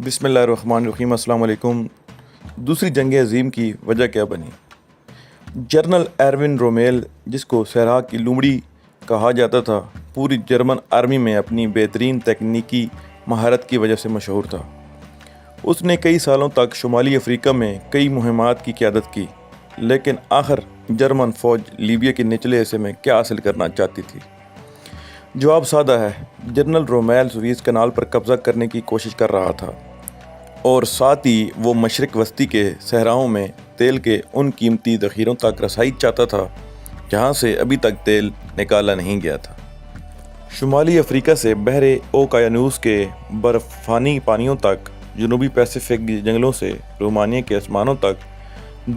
بسم اللہ الرحمن الرحیم۔ السلام علیکم۔ دوسری جنگ عظیم کی وجہ کیا بنی؟ جنرل ایروین رومیل، جس کو صحرا کی لومڑی کہا جاتا تھا، پوری جرمن آرمی میں اپنی بہترین تکنیکی مہارت کی وجہ سے مشہور تھا۔ اس نے کئی سالوں تک شمالی افریقہ میں کئی مہمات کی قیادت کی، لیکن آخر جرمن فوج لیبیا کے نچلے حصے میں کیا حاصل کرنا چاہتی تھی؟ جواب سادہ ہے۔ جنرل رومیل سویز کنال پر قبضہ کرنے کی کوشش کر رہا تھا، اور ساتھ ہی وہ مشرق وسطی کے صحراؤں میں تیل کے ان قیمتی ذخیروں تک رسائی چاہتا تھا جہاں سے ابھی تک تیل نکالا نہیں گیا تھا۔ شمالی افریقہ سے بحر اوقیانوس کے برفانی پانیوں تک، جنوبی پیسیفک جنگلوں سے رومانیہ کے آسمانوں تک،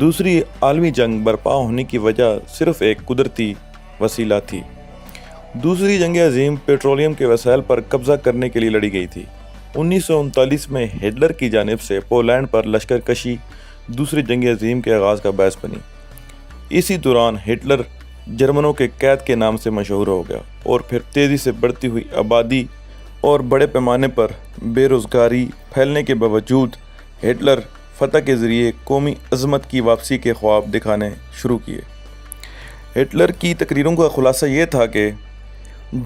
دوسری عالمی جنگ برپا ہونے کی وجہ صرف ایک قدرتی وسیلہ تھی۔ دوسری جنگ عظیم پیٹرولیم کے وسائل پر قبضہ کرنے کے لیے لڑی گئی تھی۔ 1939 میں ہٹلر کی جانب سے پولینڈ پر لشکر کشی دوسری جنگ عظیم کے آغاز کا باعث بنی۔ اسی دوران ہٹلر جرمنوں کے قید کے نام سے مشہور ہو گیا، اور پھر تیزی سے بڑھتی ہوئی آبادی اور بڑے پیمانے پر بے روزگاری پھیلنے کے باوجود ہٹلر فتح کے ذریعے قومی عظمت کی واپسی کے خواب دکھانے شروع کیے۔ ہٹلر کی تقریروں کا خلاصہ یہ تھا کہ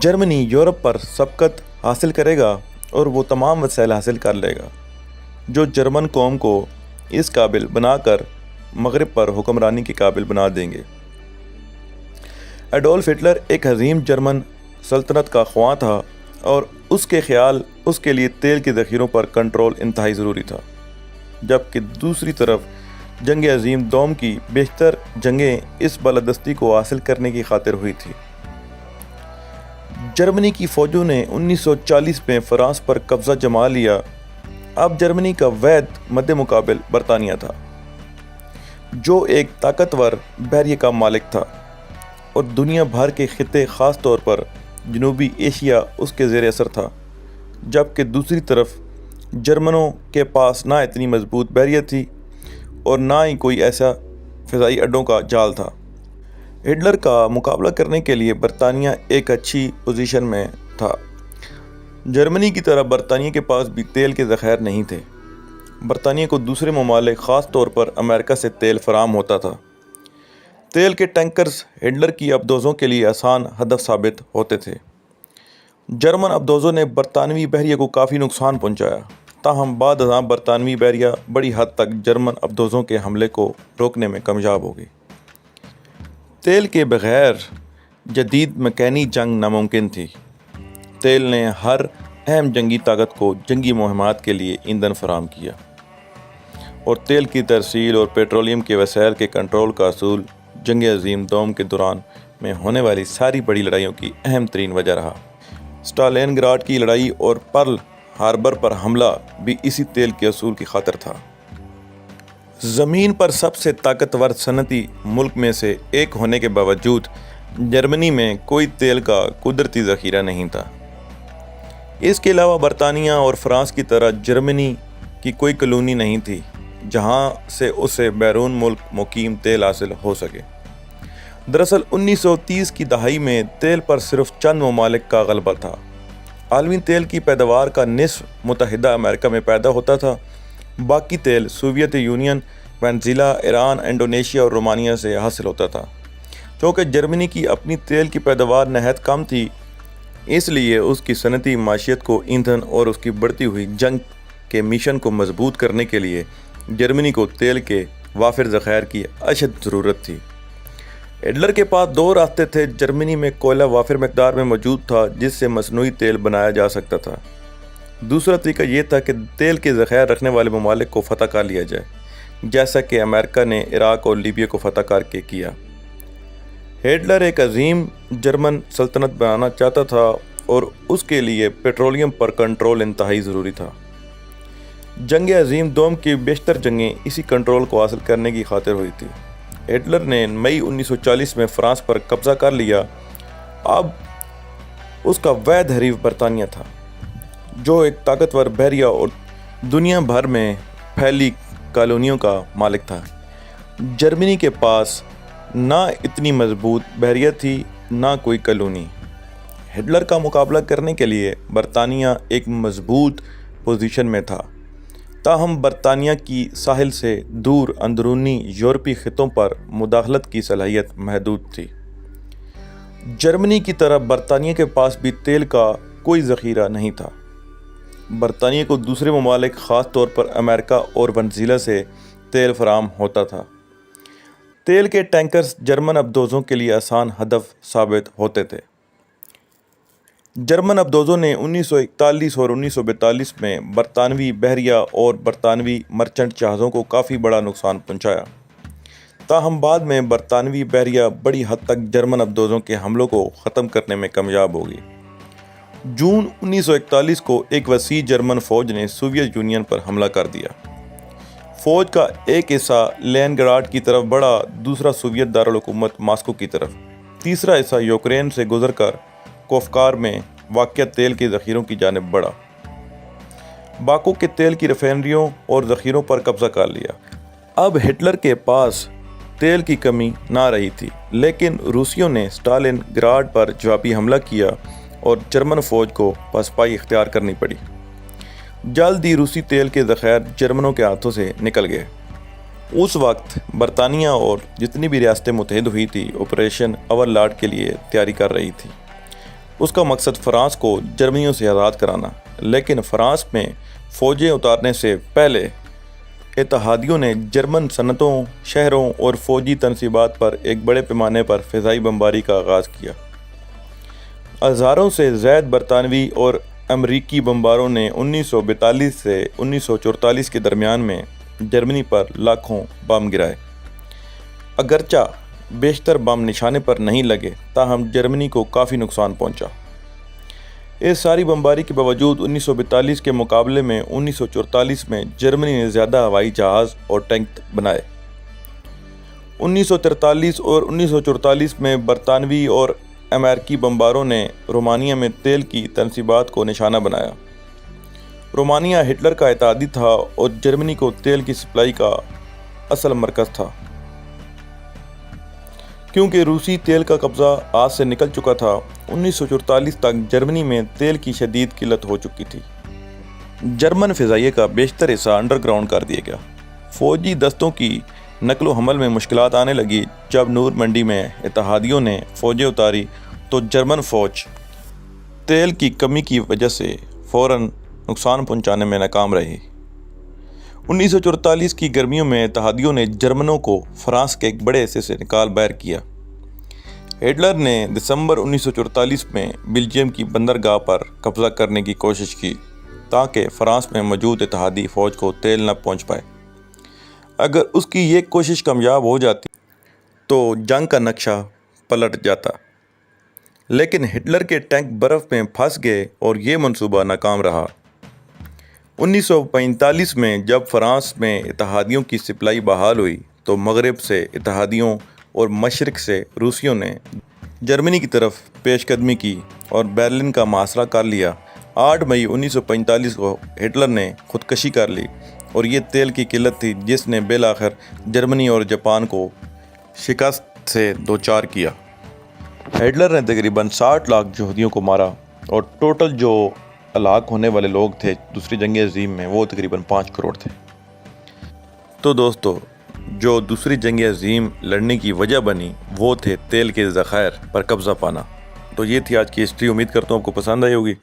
جرمنی یورپ پر سبقت حاصل کرے گا اور وہ تمام وسائل حاصل کر لے گا جو جرمن قوم کو اس قابل بنا کر مغرب پر حکمرانی کے قابل بنا دیں گے۔ ایڈولف ہٹلر ایک عظیم جرمن سلطنت کا خواہاں تھا، اور اس کے خیال اس کے لیے تیل کے ذخیروں پر کنٹرول انتہائی ضروری تھا، جبکہ دوسری طرف جنگ عظیم دوم کی بیشتر جنگیں اس بالادستی کو حاصل کرنے کی خاطر ہوئی تھی۔ جرمنی کی فوجوں نے 1940 میں فرانس پر قبضہ جما لیا۔ اب جرمنی کا واحد مد مقابل برطانیہ تھا، جو ایک طاقتور بحریہ کا مالک تھا، اور دنیا بھر کے خطے، خاص طور پر جنوبی ایشیا، اس کے زیر اثر تھا، جبکہ دوسری طرف جرمنوں کے پاس نہ اتنی مضبوط بحریہ تھی اور نہ ہی کوئی ایسا فضائی اڈوں کا جال تھا۔ ہٹلر کا مقابلہ کرنے کے لیے برطانیہ ایک اچھی پوزیشن میں تھا۔ جرمنی کی طرح برطانیہ کے پاس بھی تیل کے ذخائر نہیں تھے۔ برطانیہ کو دوسرے ممالک، خاص طور پر امریکہ سے تیل فراہم ہوتا تھا۔ تیل کے ٹینکرز ہٹلر کی ابدوزوں کے لیے آسان ہدف ثابت ہوتے تھے۔ جرمن ابدوزوں نے برطانوی بحریہ کو کافی نقصان پہنچایا، تاہم بعد ازاں برطانوی بحریہ بڑی حد تک جرمن ابدوزوں کے حملے کو روکنے میں کامیاب ہو گئی۔ تیل کے بغیر جدید میکانی جنگ ناممکن تھی۔ تیل نے ہر اہم جنگی طاقت کو جنگی مہمات کے لیے ایندھن فراہم کیا، اور تیل کی ترسیل اور پیٹرولیم کے وسائل کے کنٹرول کا اصول جنگ عظیم دوم کے دوران میں ہونے والی ساری بڑی لڑائیوں کی اہم ترین وجہ رہا۔ اسٹالین گراڈ کی لڑائی اور پرل ہاربر پر حملہ بھی اسی تیل کے اصول کی خاطر تھا۔ زمین پر سب سے طاقتور صنعتی ملک میں سے ایک ہونے کے باوجود جرمنی میں کوئی تیل کا قدرتی ذخیرہ نہیں تھا۔ اس کے علاوہ برطانیہ اور فرانس کی طرح جرمنی کی کوئی کالونی نہیں تھی جہاں سے اسے بیرون ملک مقیم تیل حاصل ہو سکے۔ دراصل 1930 کی دہائی میں تیل پر صرف چند ممالک کا غلبہ تھا۔ عالمی تیل کی پیداوار کا نصف متحدہ امریکہ میں پیدا ہوتا تھا، باقی تیل Soviet union, Venezuela, Iran, Indonesia اور رومانیہ سے حاصل ہوتا تھا۔ چونکہ جرمنی کی اپنی تیل کی پیداوار نہایت کم تھی، اس لیے اس کی صنعتی معیشت کو ایندھن اور اس کی بڑھتی ہوئی جنگ کے مشن کو مضبوط کرنے کے لیے جرمنی کو تیل کے وافر ذخائر کی اشد ضرورت تھی۔ ہٹلر کے پاس دو راستے تھے۔ جرمنی میں کوئلہ وافر مقدار میں موجود تھا جس سے مصنوعی تیل بنایا جا سکتا تھا۔ دوسرا طریقہ یہ تھا کہ تیل کے ذخائر رکھنے والے ممالک کو فتح کر لیا جائے، جیسا کہ امریکہ نے عراق اور لیبیا کو فتح کر کے کیا۔ ہٹلر ایک عظیم جرمن سلطنت بنانا چاہتا تھا، اور اس کے لیے پیٹرولیم پر کنٹرول انتہائی ضروری تھا۔ جنگ عظیم دوم کی بیشتر جنگیں اسی کنٹرول کو حاصل کرنے کی خاطر ہوئی تھی۔ ہٹلر نے مئی 1940 میں فرانس پر قبضہ کر لیا۔ اب اس کا واحد حریف برطانیہ تھا، جو ایک طاقتور بحریہ اور دنیا بھر میں پھیلی کالونیوں کا مالک تھا۔ جرمنی کے پاس نہ اتنی مضبوط بحریہ تھی، نہ کوئی کالونی۔ ہٹلر کا مقابلہ کرنے کے لیے برطانیہ ایک مضبوط پوزیشن میں تھا، تاہم برطانیہ کی ساحل سے دور اندرونی یورپی خطوں پر مداخلت کی صلاحیت محدود تھی۔ جرمنی کی طرح برطانیہ کے پاس بھی تیل کا کوئی ذخیرہ نہیں تھا۔ برطانیہ کو دوسرے ممالک خاص طور پر امریکہ اور وینزویلا سے تیل فراہم ہوتا تھا۔ تیل کے ٹینکرز جرمن ابدوزوں کے لیے آسان ہدف ثابت ہوتے تھے۔ جرمن ابدوزوں نے 1941 اور 1942 میں برطانوی بحریہ اور برطانوی مرچنٹ جہازوں کو کافی بڑا نقصان پہنچایا، تاہم بعد میں برطانوی بحریہ بڑی حد تک جرمن ابدوزوں کے حملوں کو ختم کرنے میں کامیاب ہو گئی۔ جون 1941 کو ایک وسیع جرمن فوج نے سوویت یونین پر حملہ کر دیا۔ فوج کا ایک حصہ لینن گراڈ کی طرف بڑھا، دوسرا سوویت دارالحکومت ماسکو کی طرف، تیسرا حصہ یوکرین سے گزر کر کوفکار میں واقع تیل کے ذخیروں کی جانب بڑھا۔ باکو کے تیل کی ریفائنریوں اور ذخیروں پر قبضہ کر لیا۔ اب ہٹلر کے پاس تیل کی کمی نہ رہی تھی، لیکن روسیوں نے اسٹالن گراڈ پر جوابی حملہ کیا اور جرمن فوج کو پسپائی اختیار کرنی پڑی۔ جلد ہی روسی تیل کے ذخائر جرمنوں کے ہاتھوں سے نکل گئے۔ اس وقت برطانیہ اور جتنی بھی ریاستیں متحد ہوئی تھی آپریشن اوور لارڈ کے لیے تیاری کر رہی تھی۔ اس کا مقصد فرانس کو جرمنیوں سے آزاد کرانا، لیکن فرانس میں فوجیں اتارنے سے پہلے اتحادیوں نے جرمن صنعتوں، شہروں اور فوجی تنصیبات پر ایک بڑے پیمانے پر فضائی بمباری کا آغاز کیا۔ ہزاروں سے زائد برطانوی اور امریکی بمباروں نے 1942 سے 1944 کے درمیان میں جرمنی پر لاکھوں بم گرائے۔ اگرچہ بیشتر بم نشانے پر نہیں لگے، تاہم جرمنی کو کافی نقصان پہنچا۔ اس ساری بمباری کے باوجود 1942 کے مقابلے میں 1944 میں جرمنی نے زیادہ ہوائی جہاز اور ٹینک بنائے۔ 1943 اور 1944 میں برطانوی اور امریکی بمباروں نے رومانیہ میں تیل کی تنصیبات کو نشانہ بنایا۔ رومانیہ ہٹلر کا اتحادی تھا اور جرمنی کو تیل کی سپلائی کا اصل مرکز تھا۔ کیونکہ روسی تیل کا قبضہ ہاتھ سے نکل چکا تھا، 1944 تک جرمنی میں تیل کی شدید قلت ہو چکی تھی۔ جرمن فضائیہ کا بیشتر حصہ انڈر گراؤنڈ کر دیا گیا۔ فوجی دستوں کی نقل و حمل میں مشکلات آنے لگی۔ جب نور منڈی میں اتحادیوں نے فوجیں اتاری تو جرمن فوج تیل کی کمی کی وجہ سے فوراً نقصان پہنچانے میں ناکام رہی۔ 1944 کی گرمیوں میں اتحادیوں نے جرمنوں کو فرانس کے ایک بڑے حصے سے نکال باہر کیا۔ ہٹلر نے دسمبر 1944 میں بیلجیم کی بندرگاہ پر قبضہ کرنے کی کوشش کی تاکہ فرانس میں موجود اتحادی فوج کو تیل نہ پہنچ پائے۔ اگر اس کی یہ کوشش کامیاب ہو جاتی تو جنگ کا نقشہ پلٹ جاتا، لیکن ہٹلر کے ٹینک برف میں پھنس گئے اور یہ منصوبہ ناکام رہا۔ 1945 میں جب فرانس میں اتحادیوں کی سپلائی بحال ہوئی تو مغرب سے اتحادیوں اور مشرق سے روسیوں نے جرمنی کی طرف پیش قدمی کی اور برلن کا محاصرہ کر لیا۔ 8 مئی 1945 کو ہٹلر نے خودکشی کر لی اور یہ تیل کی قلت تھی جس نے بالآخر جرمنی اور جاپان کو شکست سے دوچار کیا۔ ہٹلر نے تقریباً 60 لاکھ یہودیوں کو مارا اور ٹوٹل جو ہلاک ہونے والے لوگ تھے دوسری جنگ عظیم میں وہ تقریباً 5 کروڑ تھے۔ تو دوستو، جو دوسری جنگ عظیم لڑنے کی وجہ بنی وہ تھے تیل کے ذخائر پر قبضہ پانا۔ تو یہ تھی آج کی ہسٹری، امید کرتا ہوں آپ کو پسند آئی ہوگی۔